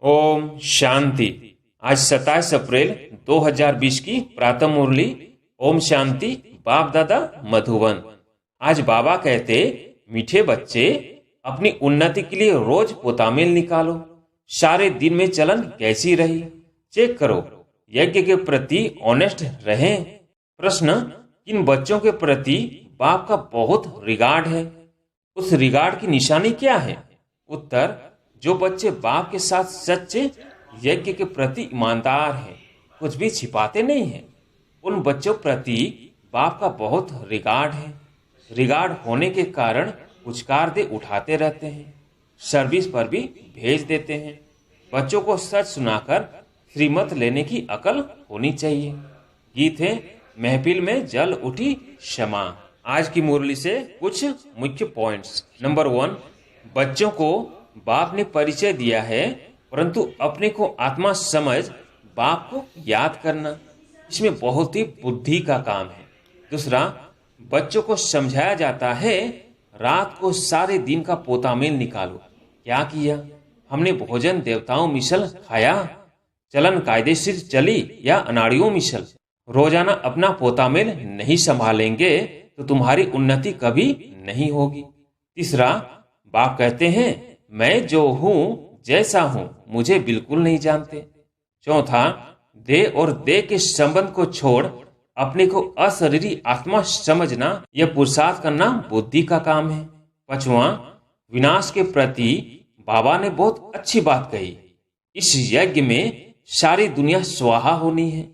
ओम शांति। आज 27 अप्रैल 2020 की प्रातः मुरली। ओम शांति। बाप दादा मधुबन। आज बाबा कहते, मीठे बच्चे, अपनी उन्नति के लिए रोज पोतामेल निकालो। सारे दिन में चलन कैसी रही चेक करो। यज्ञ के प्रति ऑनेस्ट रहें। प्रश्न, किन बच्चों के प्रति बाप का बहुत रिगार्ड है? उस रिगार्ड की निशानी क्या है? उत्तर, जो बच्चे बाप के साथ सच्चे यज्ञ के प्रति ईमानदार हैं, कुछ भी छिपाते नहीं हैं, उन बच्चों प्रति बाप का बहुत रिगार्ड है। रिगार्ड होने के कारण पुचकार दे उठाते रहते हैं, सर्विस पर भी भेज देते हैं। बच्चों को सच सुनाकर श्रीमत लेने की अकल होनी चाहिए। गीत है, महफिल में जल उठी क्षमा। आज की मुरली से कुछ मुख्य पॉइंट्स। नंबर 1, बच्चों को बाप ने परिचय दिया है, परंतु अपने को आत्मा समझ बाप को याद करना, इसमें बहुत ही बुद्धि का काम है। दूसरा, बच्चों को समझाया जाता है, रात को सारे दिन का पोतामेल निकालो। क्या किया? हमने भोजन देवताओं मिसल खाया, चलन कायदेशीर चली या अनाड़ियों मिसल। रोजाना अपना पोतामेल नहीं संभालेंगे तो तुम्हारी उन्नति कभी नहीं होगी। तीसरा, बाप कहते हैं, मैं जो हूँ जैसा हूँ मुझे बिल्कुल नहीं जानते। चौथा, देह और देह के संबंध को छोड़ अपने को अशरीरी आत्मा समझना, यह पुरुषार्थ करना बुद्धि का काम है। पांचवा, विनाश के प्रति बाबा ने बहुत अच्छी बात कही। इस यज्ञ में सारी दुनिया स्वाहा होनी है,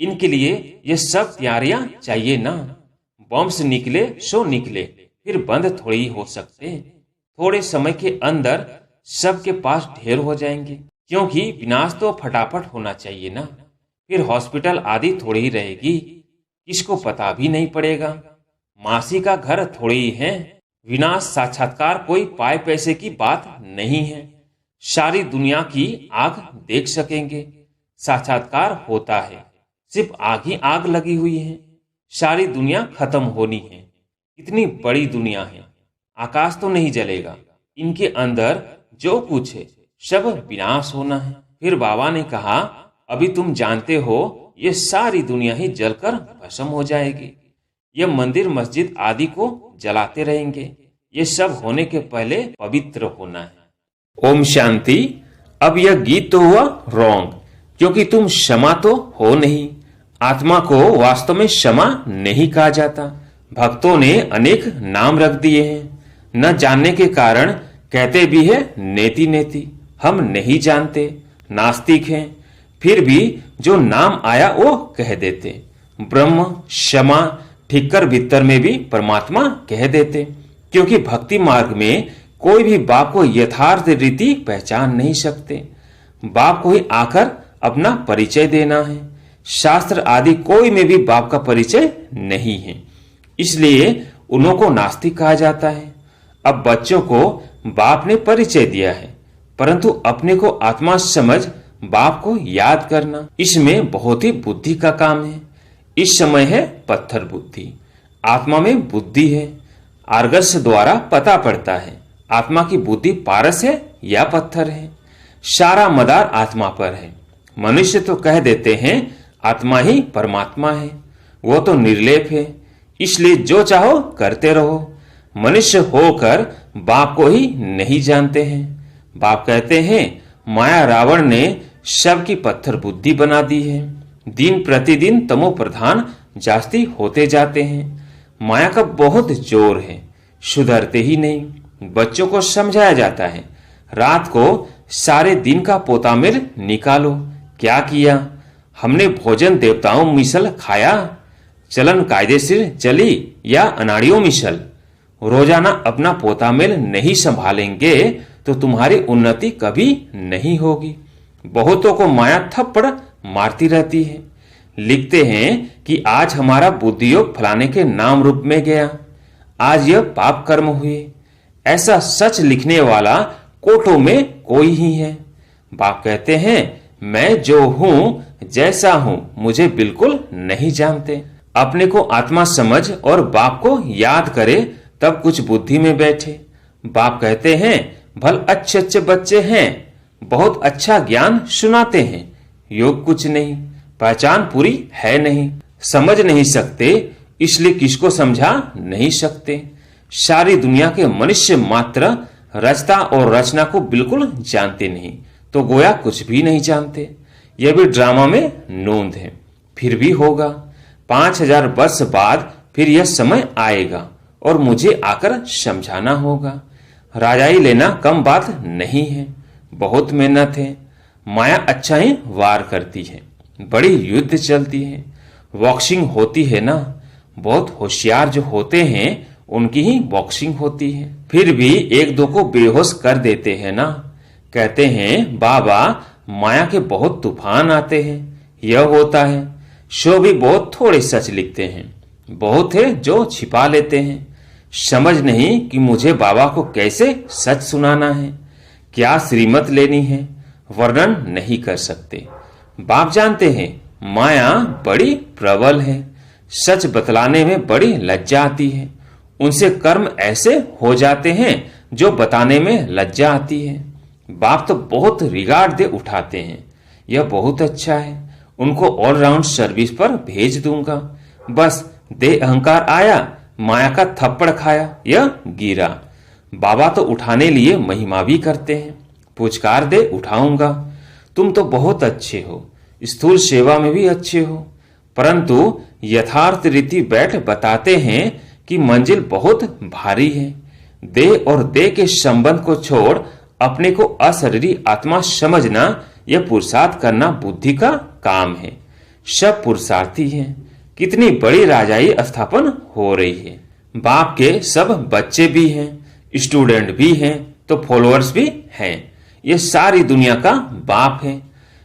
इनके लिए ये सब तैयारियां चाहिए ना। बम से निकले सो निकले, फिर बंद थोड़ी हो सकते। थोड़े समय के अंदर सबके पास ढेर हो जाएंगे, क्योंकि विनाश तो फटाफट होना चाहिए ना। फिर हॉस्पिटल आदि थोड़ी ही रहेगी, किसको पता भी नहीं पड़ेगा। मासी का घर थोड़ी ही है। विनाश साक्षात्कार कोई पाए पैसे की बात नहीं है। सारी दुनिया की आग देख सकेंगे। साक्षात्कार होता है, सिर्फ आग ही आग लगी हुई है। सारी दुनिया खत्म होनी है। इतनी बड़ी दुनिया है, आकाश तो नहीं जलेगा। इनके अंदर जो कुछ है सब विनाश होना है। फिर बाबा ने कहा, अभी तुम जानते हो ये सारी दुनिया ही जलकर भस्म हो जाएगी। ये मंदिर मस्जिद आदि को जलाते रहेंगे। ये सब होने के पहले पवित्र होना है। ओम शांति। अब यह गीत तो हुआ रॉन्ग, क्योंकि तुम क्षमा तो हो नहीं। आत्मा को वास्तव में क्षमा नहीं कहा जाता। भक्तों ने अनेक नाम रख दिए हैं, न जानने के कारण कहते भी है नेति नेति। हम नहीं जानते, नास्तिक हैं, फिर भी जो नाम आया वो कह देते। ब्रह्म, क्षमा, ठिक्कर भीतर में भी परमात्मा कह देते, क्योंकि भक्ति मार्ग में कोई भी बाप को यथार्थ रीति पहचान नहीं सकते। बाप को ही आकर अपना परिचय देना है। शास्त्र आदि कोई में भी बाप का परिचय नहीं है, इसलिए उन्हों को नास्तिक कहा जाता है। अब बच्चों को बाप ने परिचय दिया है, परंतु अपने को आत्मा समझ बाप को याद करना, इसमें बहुत ही बुद्धि का काम है। इस समय है पत्थर बुद्धि, आत्मा में बुद्धि है। आर्गस द्वारा पता पड़ता है आत्मा की बुद्धि पारस है या पत्थर है। सारा मदार आत्मा पर है। मनुष्य तो कह देते हैं आत्मा ही परमात्मा है, वो तो निर्लेप है, इसलिए जो चाहो करते रहो। मनुष्य होकर बाप को ही नहीं जानते हैं। बाप कहते हैं, माया रावण ने सबकी पत्थर बुद्धि बना दी है। दिन प्रतिदिन तमो प्रधान जास्ती होते जाते हैं। माया का बहुत जोर है, सुधरते ही नहीं। बच्चों को समझाया जाता है, रात को सारे दिन का पोतामेल निकालो। क्या किया? हमने भोजन देवताओं मिसल खाया, चलन कायदेशीर चली या अनाड़ियों मिसल। रोजाना अपना पोतामेल नहीं संभालेंगे तो तुम्हारी उन्नति कभी नहीं होगी। बहुतों को माया थप्पड़ मारती रहती है। लिखते हैं कि आज हमारा बुद्धि योग फलाने के नाम रूप में गया, आज यह पाप कर्म हुए। ऐसा सच लिखने वाला कोटों में कोई ही है। बाप कहते हैं, मैं जो हूं जैसा हूं मुझे बिल्कुल नहीं जानते। अपने को आत्मा समझ और बाप को याद करे, तब कुछ बुद्धि में बैठे। बाप कहते हैं, भल अच्छे अच्छे बच्चे हैं, बहुत अच्छा ज्ञान सुनाते हैं, योग कुछ नहीं, पहचान पूरी है नहीं, समझ नहीं सकते इसलिए किसको समझा नहीं सकते। सारी दुनिया के मनुष्य मात्र रचता और रचना को बिल्कुल जानते नहीं, तो गोया कुछ भी नहीं जानते। यह भी ड्रामा में नोंद है, फिर भी होगा। 5000 वर्ष बाद फिर यह समय आएगा और मुझे आकर समझाना होगा। राजाई लेना कम बात नहीं है, बहुत मेहनत है। माया अच्छा ही वार करती है, बड़ी युद्ध चलती है, बॉक्सिंग होती है ना। बहुत होशियार जो होते हैं उनकी ही बॉक्सिंग होती है, फिर भी एक दो को बेहोश कर देते हैं ना। कहते हैं बाबा माया के बहुत तूफान आते हैं, यह होता है। शो भी बहुत थोड़े सच लिखते हैं, बहुत है जो छिपा लेते हैं। समझ नहीं कि मुझे बाबा को कैसे सच सुनाना है, क्या श्रीमत लेनी है, वर्णन नहीं कर सकते। बाप जानते हैं माया बड़ी प्रबल है, सच बतलाने में बड़ी लज्जा आती है। उनसे कर्म ऐसे हो जाते हैं जो बताने में लज्जा आती है। बाप तो बहुत रिगार्ड दे उठाते हैं, यह बहुत अच्छा है। उनको ऑलराउंड सर्विस पर भेज दूंगा। बस दे अहंकार आया, माया का थप्पड़ खाया, यह गिरा। बाबा तो उठाने लिए महिमा भी करते हैं, पुचकार दे उठाऊंगा। तुम तो बहुत अच्छे हो, स्थूल सेवा में भी अच्छे हो, परंतु यथार्थ रीति बैठ बताते हैं कि मंजिल बहुत भारी है। देह और देह के संबंध को छोड़ अपने को अशरीरी आत्मा समझना, यह पुरुषार्थ करना बुद्धि का काम है। सब पुरुषार्थी हैं। कितनी बड़ी राजाई स्थापन हो रही है। बाप के सब बच्चे भी हैं, स्टूडेंट भी हैं, तो फॉलोअर्स भी हैं। ये सारी दुनिया का बाप है।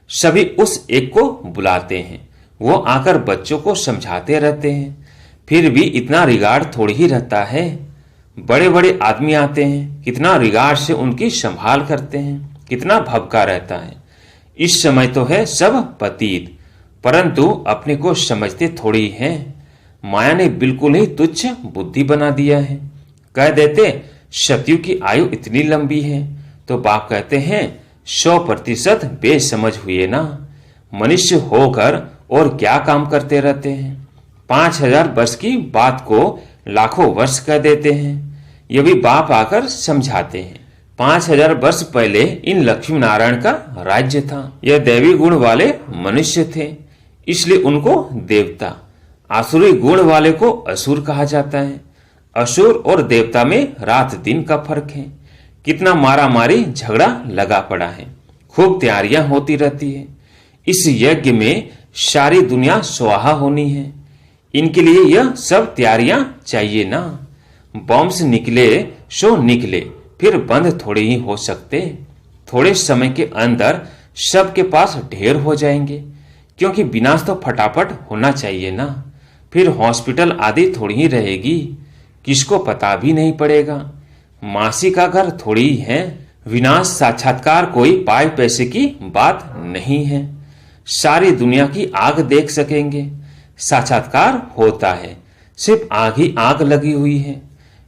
सभी उस एक को बुलाते हैं, वो आकर बच्चों को समझाते रहते हैं। फिर भी इतना रिगार्ड थोड़ी ही रहता है। बड़े बड़े आदमी आते हैं, कितना रिगार्ड से उनकी संभाल करते हैं, कितना भवका रहता है। इस समय तो है सब पतित, परंतु अपने को समझते थोड़ी हैं। माया ने बिल्कुल ही तुच्छ बुद्धि बना दिया है। कह देते सतयुग की आयु इतनी लंबी है, तो बाप कहते हैं 100% बेसमझ हुए ना। मनुष्य होकर और क्या काम करते रहते हैं। 5000 वर्ष की बात को लाखों वर्ष कह देते हैं। यह भी बाप आकर समझाते हैं। 5000 वर्ष पहले इन लक्ष्मी नारायण का राज्य था। यह दैवी गुण वाले मनुष्य थे, इसलिए उनको देवता। आसुरी गुण वाले को असुर कहा जाता है। असुर और देवता में रात दिन का फर्क है। कितना मारा मारी झगड़ा लगा पड़ा है, खूब तैयारियां होती रहती है। इस यज्ञ में सारी दुनिया स्वाहा होनी है। इनके लिए यह सब तैयारियां चाहिए ना। बॉम्ब्स निकले सो निकले, फिर बंद थोड़े ही हो सकते। थोड़े समय के अंदर सबके पास ढेर हो जाएंगे, क्योंकि विनाश तो फटाफट होना चाहिए ना। फिर हॉस्पिटल आदि थोड़ी ही रहेगी, किसको पता भी नहीं पड़ेगा। मासी का घर थोड़ी ही है। विनाश साक्षात्कार कोई पाए पैसे की बात नहीं है। सारी दुनिया की आग देख सकेंगे। साक्षात्कार होता है, सिर्फ आग ही आग लगी हुई है।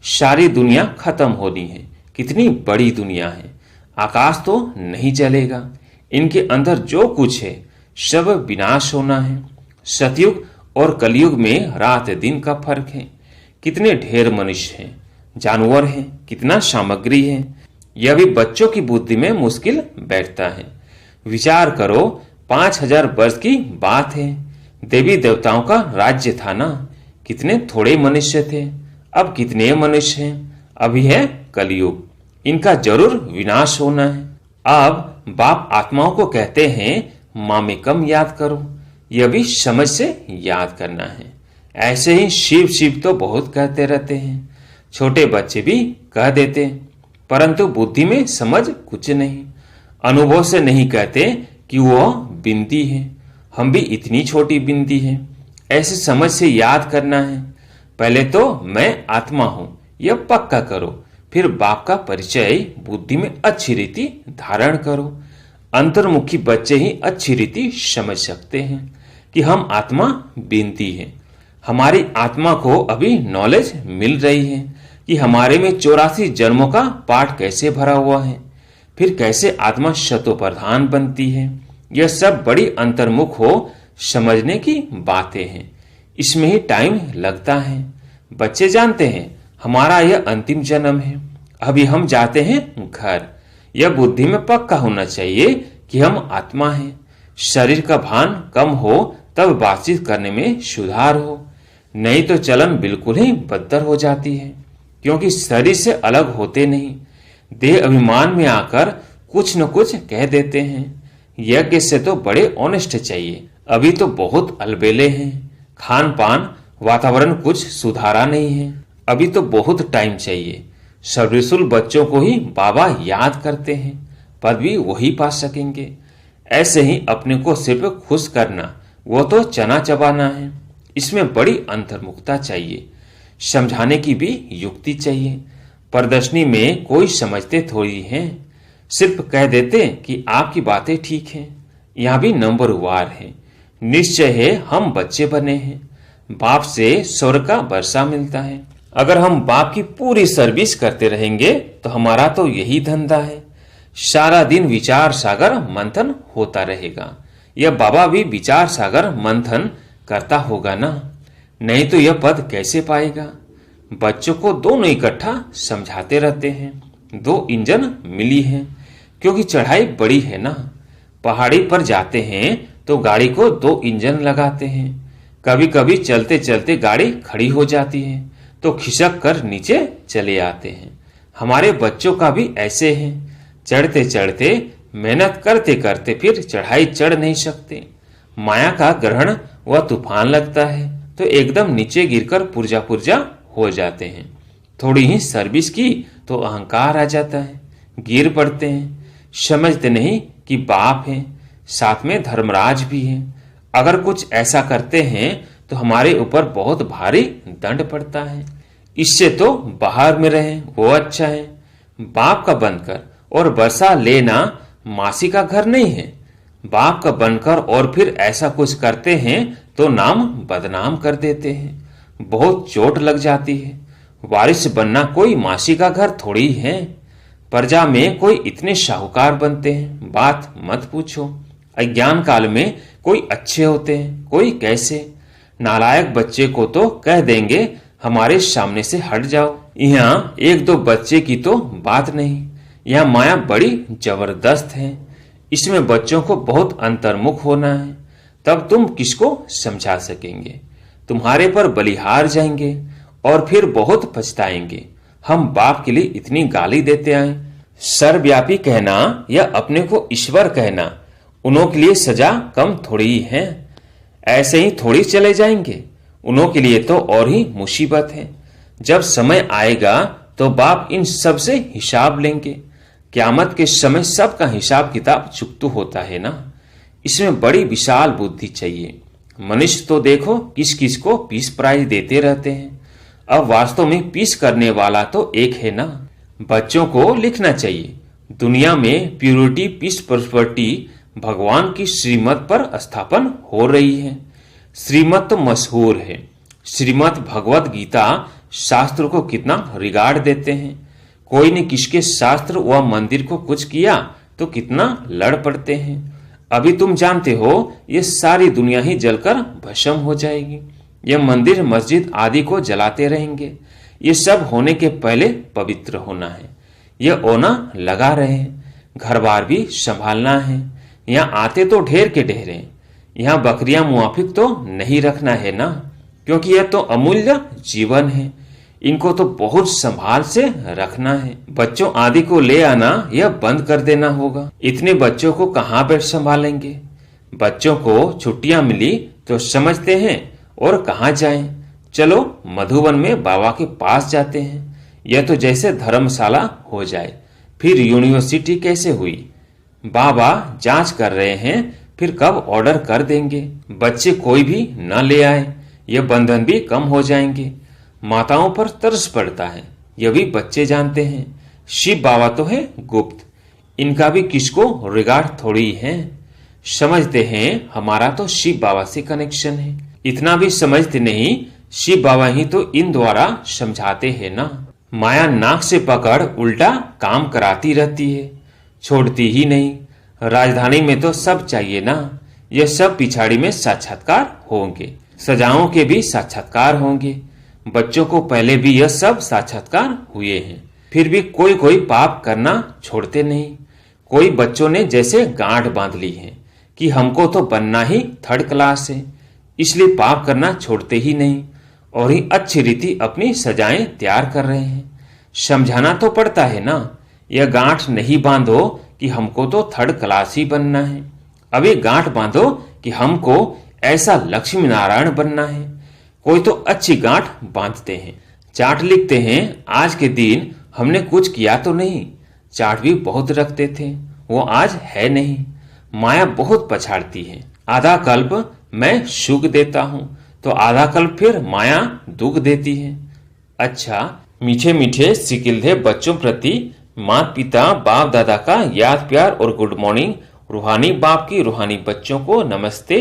सारी दुनिया खत्म होनी है। कितनी बड़ी दुनिया है। आकाश तो नहीं जलेगा। इनके अंदर जो कुछ है सब विनाश होना है। सतयुग और कलयुग में रात दिन का फर्क है। कितने ढेर मनुष्य हैं, जानवर हैं, कितना सामग्री है। यह भी बच्चों की बुद्धि में मुश्किल बैठता है। विचार करो, 5000 वर्ष की बात है। देवी देवताओं का राज्य था ना। कितने थोड़े मनुष्य थे, अब कितने मनुष्य हैं। अभी है कलयुग, इनका जरूर विनाश होना है। अब बाप आत्माओं को कहते हैं मामेकम याद करो। यह भी समझ से याद करना है। ऐसे ही शिव शिव तो बहुत कहते रहते हैं, छोटे बच्चे भी कह देते, परंतु बुद्धि में समझ कुछ नहीं। अनुभव से नहीं कहते कि वह बिंदी है, हम भी इतनी छोटी बिंदी है। ऐसे समझ से याद करना है। पहले तो मैं आत्मा हूं, यह पक्का करो। फिर बाप का परिचय बुद्धि में अच्छी रीति धारण करो। अंतर्मुखी बच्चे ही अच्छी रीति समझ सकते हैं कि हम आत्मा बिनती है। हमारी आत्मा को अभी नॉलेज मिल रही है कि हमारे में 84 जन्मों का पाठ कैसे भरा हुआ है। फिर कैसे आत्मा शतोप्रधान बनती है, यह सब बड़ी अंतर्मुख हो समझने की बातें हैं। इसमें ही टाइम लगता है। बच्चे जानते हैं हमारा यह अंतिम जन्म है, अभी हम जाते हैं घर। यह बुद्धि में पक्का होना चाहिए कि हम आत्मा हैं। शरीर का भान कम हो तब बातचीत करने में सुधार हो, नहीं तो चलन बिल्कुल ही बदतर हो जाती है, क्योंकि शरीर से अलग होते नहीं, देह अभिमान में आकर कुछ न कुछ कह देते हैं। यज्ञ से तो बड़े ऑनेस्ट चाहिए, अभी तो बहुत अलबेले हैं। खान पान वातावरण कुछ सुधारा नहीं है, अभी तो बहुत टाइम चाहिए। सर्वसुल बच्चों को ही बाबा याद करते हैं, पद भी वही पा सकेंगे। ऐसे ही अपने को सिर्फ खुश करना, वो तो चना चबाना है। इसमें बड़ी अंतर्मुखता चाहिए, समझाने की भी युक्ति चाहिए। प्रदर्शनी में कोई समझते थोड़ी हैं, सिर्फ कह देते कि आपकी बातें ठीक हैं। यहाँ भी नंबर वार है। निश्चय है हम बच्चे बने हैं, बाप से स्वर्ग का वर्षा मिलता है। अगर हम बाप की पूरी सर्विस करते रहेंगे तो हमारा तो यही धंधा है। सारा दिन विचार सागर मंथन होता रहेगा। यह बाबा भी विचार सागर मंथन करता होगा ना, नहीं तो यह पद कैसे पाएगा। बच्चों को दोनों इकट्ठा समझाते रहते हैं। 2 इंजन मिली है, क्योंकि चढ़ाई बड़ी है ना। पहाड़ी पर जाते हैं तो गाड़ी को 2 इंजन लगाते हैं। कभी कभी चलते चलते गाड़ी खड़ी हो जाती है तो खिसक कर नीचे चले आते हैं। हमारे बच्चों का भी ऐसे है, चढ़ते चढ़ते मेहनत करते करते फिर चढ़ाई चढ़ नहीं सकते। माया का ग्रहण व तूफान लगता है तो एकदम नीचे गिरकर पुर्जा पुर्जा हो जाते हैं। थोड़ी ही सर्विस की तो अहंकार आ जाता है, गिर पड़ते हैं। समझते नहीं कि बाप है, साथ में धर्मराज भी है। अगर कुछ ऐसा करते हैं तो हमारे ऊपर बहुत भारी दंड पड़ता है। इससे तो बाहर में रहें वो अच्छा है। बाप का बनकर और बरसा लेना मासी का घर नहीं है। बाप का बनकर और फिर ऐसा कुछ करते हैं तो नाम बदनाम कर देते हैं, बहुत चोट लग जाती है। वारिस बनना कोई मासी का घर थोड़ी है। प्रजा में कोई इतने साहूकार बनते हैं, बात मत पूछो। अज्ञान काल में कोई अच्छे होते हैं, कोई कैसे। नालायक बच्चे को तो कह देंगे हमारे सामने से हट जाओ। यहाँ 1-2 बच्चे की तो बात नहीं, यहाँ माया बड़ी जबरदस्त है। इसमें बच्चों को बहुत अंतर्मुख होना है, तब तुम किसको समझा सकेंगे। तुम्हारे पर बलिहार जाएंगे और फिर बहुत पछताएंगे। हम बाप के लिए इतनी गाली देते आए। सर्वव्यापी कहना या अपने को ईश्वर कहना, उन्हों के लिए सजा कम थोड़ी है। ऐसे ही थोड़ी चले जाएंगे, उन्हों के लिए तो और ही मुसीबत है। जब समय आएगा तो बाप इन सब से हिसाब लेंगे। क्यामत के समय सबका हिसाब किताब चुकतू होता है ना। इसमें बड़ी विशाल बुद्धि चाहिए। मनुष्य तो देखो किस किस को पीस प्राइज देते रहते हैं। अब वास्तव में पीस करने वाला तो एक है ना। बच्चों को लिखना चाहिए, दुनिया में प्यूरिटी पीस प्रॉपर्टी भगवान की श्रीमत पर स्थापन हो रही है। श्रीमत तो मशहूर है। श्रीमत भगवत गीता शास्त्र को कितना रिगार्ड देते हैं। कोई ने किसके शास्त्र व मंदिर को कुछ किया तो कितना लड़ पड़ते हैं। अभी तुम जानते हो ये सारी दुनिया ही जलकर भस्म हो जाएगी। ये मंदिर मस्जिद आदि को जलाते रहेंगे। ये सब होने के पहले पवित्र होना है। ये ओना लगा रहे हैं, घर बार भी संभालना है। यहाँ आते तो ढेर के ढेर हैं। यहाँ बकरियां मुआफिक तो नहीं रखना है ना, क्योंकि यह तो अमूल्य जीवन है। इनको तो बहुत संभाल से रखना है। बच्चों आदि को ले आना यह बंद कर देना होगा। इतने बच्चों को कहाँ बैठ संभालेंगे। बच्चों को छुट्टियां मिली तो समझते हैं और कहाँ जाएं। चलो मधुबन में बाबा के पास जाते हैं। यह तो जैसे धर्मशाला हो जाए। फिर यूनिवर्सिटी कैसे हुई। बाबा जांच कर रहे हैं, फिर कब ऑर्डर कर देंगे। बच्चे कोई भी न ले आए, यह बंधन भी कम हो जाएंगे। माताओं पर तरस पड़ता है, यह भी बच्चे जानते हैं। शिव बाबा तो है गुप्त, इनका भी किसको रिगार्ड थोड़ी है। समझते हैं हमारा तो शिव बाबा से कनेक्शन है। इतना भी समझते नहीं, शिव बाबा ही तो इन द्वारा समझाते हैं ना। माया नाक से पकड़ उल्टा काम कराती रहती है। छोड़ती ही नहीं। राजधानी में तो सब चाहिए ना। यह सब पिछाड़ी में साक्षात्कार होंगे, सजाओं के भी साक्षात्कार होंगे। बच्चों को पहले भी यह सब साक्षात्कार हुए हैं, फिर भी कोई कोई पाप करना छोड़ते नहीं। कोई बच्चों ने जैसे गांठ बांध ली है कि हमको तो बनना ही थर्ड क्लास है, इसलिए पाप करना छोड़ते ही नहीं और ही अच्छी रीति अपनी सजाएं तैयार कर रहे हैं। समझाना तो पड़ता है ना, यह गांठ नहीं बांधो कि हमको तो थर्ड क्लास ही बनना है। अभी गांठ बांधो कि हमको ऐसा लक्ष्मी नारायण बनना है। कोई तो अच्छी गांठ बांधते हैं, चार्ट लिखते हैं, आज के दिन हमने कुछ किया तो नहीं। चार्ट भी बहुत रखते थे, वो आज है नहीं। माया बहुत पछाड़ती है। आधा कल्प मैं सुख देता हूं तो आधा कल्प फिर माया दुख देती है। अच्छा, मीठे मीठे सिकिलधे बच्चों प्रति माता पिता बाप दादा का याद प्यार और गुड मॉर्निंग। रूहानी बाप की रूहानी बच्चों को नमस्ते।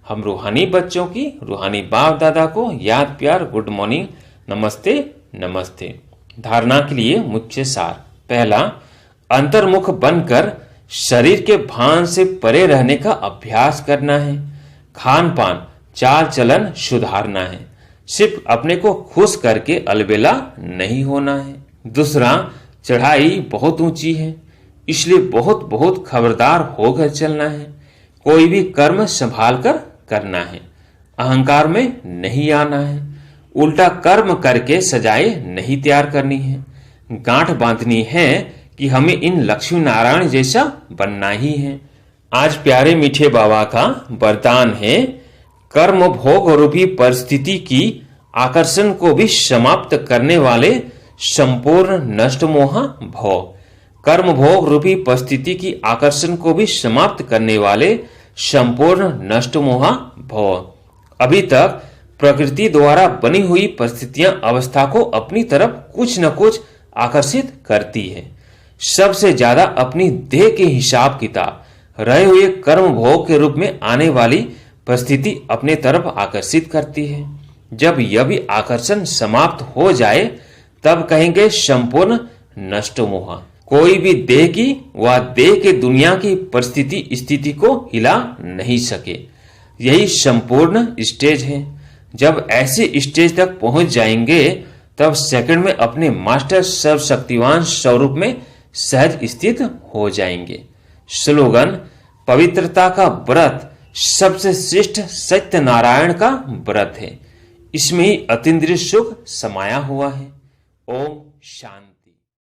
हम रूहानी बच्चों की रूहानी बाप दादा को याद प्यार गुड मॉर्निंग, नमस्ते नमस्ते। धारणा के लिए मुख्य सार। पहला, अंतर्मुख बनकर शरीर के भान से परे रहने का अभ्यास करना है। खान पान चाल चलन सुधारना है। सिर्फ अपने को खुश करके अलबेला नहीं होना है। दूसरा, चढ़ाई बहुत ऊंची है, इसलिए बहुत बहुत खबरदार होकर चलना है। कोई भी कर्म संभाल कर करना है, अहंकार में नहीं आना है। उल्टा कर्म करके सजाए नहीं तैयार करनी है। गांठ बांधनी है कि हमें इन लक्ष्मी नारायण जैसा बनना ही है। आज प्यारे मीठे बाबा का वरदान है, कर्म भोग रूपी परिस्थिति की आकर्षण को भी समाप्त करने वाले संपूर्ण नष्ट मोह भव। कर्म भोग रूपी परिस्थिति की आकर्षण को भी समाप्त करने वाले संपूर्ण नष्ट मोह भव। अभी तक प्रकृति द्वारा बनी हुई परिस्थितियां अवस्था को अपनी तरफ कुछ न कुछ आकर्षित करती है। सबसे ज्यादा अपनी देह के हिसाब किताब रहे हुए कर्म भोग के रूप में आने वाली परिस्थिति अपने तरफ आकर्षित करती है। जब यह भी आकर्षण समाप्त हो जाए तब कहेंगे संपूर्ण नष्ट मोह। कोई भी देह की व देह के दुनिया की परिस्थिति स्थिति को हिला नहीं सके। यही संपूर्ण स्टेज है। जब ऐसे स्टेज तक पहुंच जाएंगे तब सेकंड में अपने मास्टर सर्वशक्तिवान स्वरूप में सहज स्थित हो जाएंगे। स्लोगन, पवित्रता का व्रत सबसे श्रेष्ठ सत्य नारायण का व्रत है। इसमें ही अतीन्द्रिय सुख समाया हुआ है। ओम शांति।